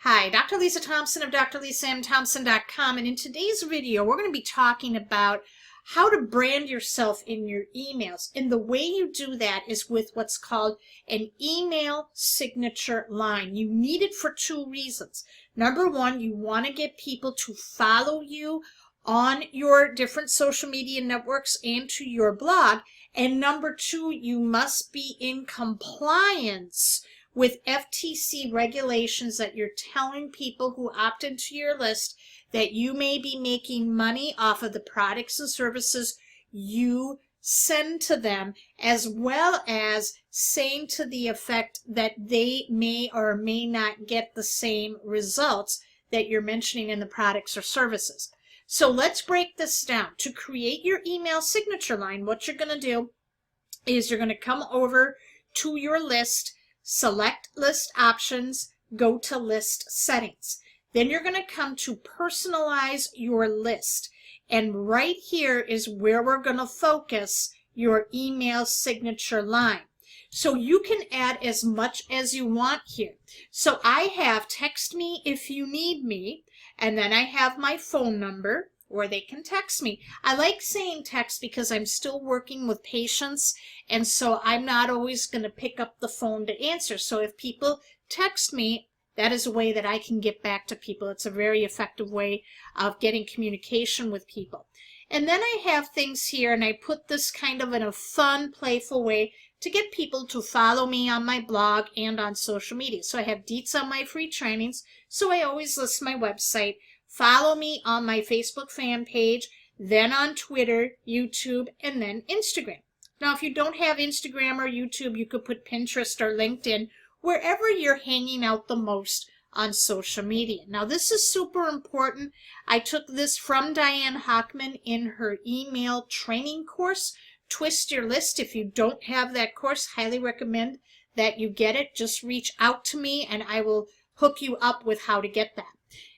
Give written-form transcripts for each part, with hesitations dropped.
Hi, Dr. Lisa Thompson of drlisamthompson.com, and in today's video we're going to be talking about how to brand yourself in your emails. And the way you do that is with what's called an email signature line. You need it for two reasons. Number one, you want to get people to follow you on your different social media networks and to your blog. And number two, you must be in compliance with FTC regulations that you're telling people who opt into your list that you may be making money off of the products and services you send to them, as well as saying to the effect that they may or may not get the same results that you're mentioning in the products or services. So let's break this down. To create your email signature line, what you're going to do is you're going to come over to your list, select list options, go to list settings. Then you're going to come to personalize your list. And right here is where we're going to focus your email signature line. So you can add as much as you want here. So I have text me if you need me, and then I have my phone number, or they can text me. I like saying text because I'm still working with patients, and so I'm not always going to pick up the phone to answer. So if people text me, that is a way that I can get back to people. It's a very effective way of getting communication with people. And then I have things here, and I put this kind of in a fun, playful way to get people to follow me on my blog and on social media. So I have deets on my free trainings, so I always list my website. Follow me on my Facebook fan page, then on Twitter, YouTube, and then Instagram. Now, if you don't have Instagram or YouTube, you could put Pinterest or LinkedIn, wherever you're hanging out the most on social media. Now, this is super important. I took this from Diane Hockman in her email training course, Twist Your List. If you don't have that course, highly recommend that you get it. Just reach out to me and I will hook you up with how to get that.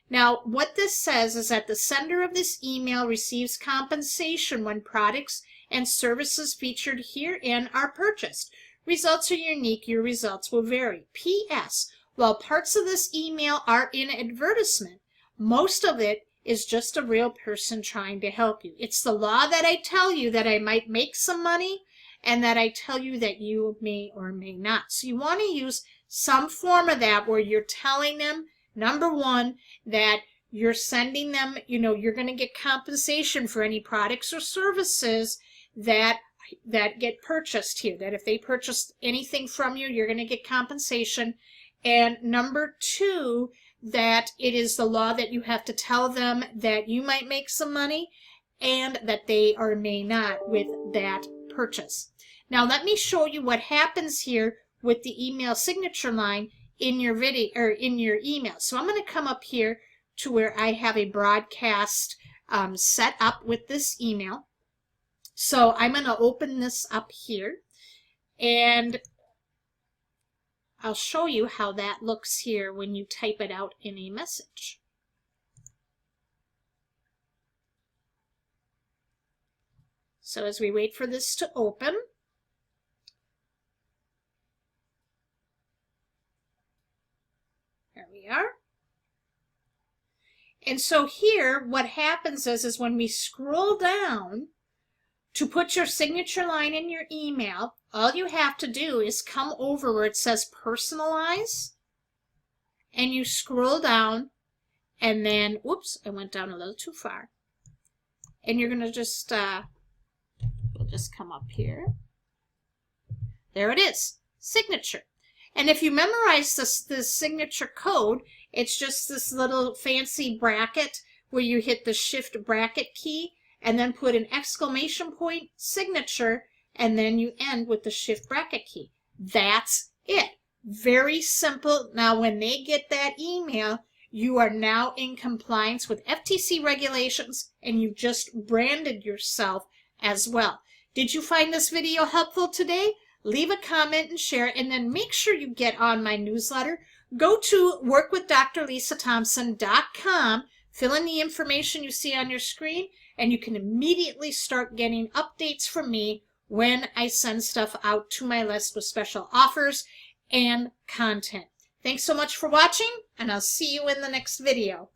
Now, what this says is that the sender of this email receives compensation when products and services featured herein are purchased. Results are unique. Your results will vary. P.S. While parts of this email are in advertisement, most of it is just a real person trying to help you. It's the law that I tell you that I might make some money and that I tell you that you may or may not. So you want to use some form of that where you're telling them, number one, that you're sending them, you're going to get compensation for any products or services that get purchased here, that if they purchase anything from you, you're going to get compensation. And number two, that it is the law that you have to tell them that you might make some money and that they or may not with that purchase. Now, let me show you what happens here with the email signature line in your video or in your email. So I'm going to come up here to where I have a broadcast set up with this email. So I'm going to open this up here and I'll show you how that looks here when you type it out in a message. So as we wait for this to open, there we are. And so here, what happens is when we scroll down to put your signature line in your email, all you have to do is come over where it says personalize, and you scroll down, and then, whoops, I went down a little too far. And you're going to just, we'll just come up here. There it is, signature. And if you memorize this signature code, it's just this little fancy bracket where you hit the shift bracket key and then put an exclamation point, signature, and then you end with the shift bracket key. That's it. Very simple. Now, when they get that email, you are now in compliance with FTC regulations and you've just branded yourself as well. Did you find this video helpful today? Leave a comment and share, and then make sure you get on my newsletter. Go to workwithdrlisathompson.com, fill in the information you see on your screen, and you can immediately start getting updates from me when I send stuff out to my list with special offers and content. Thanks so much for watching, and I'll see you in the next video.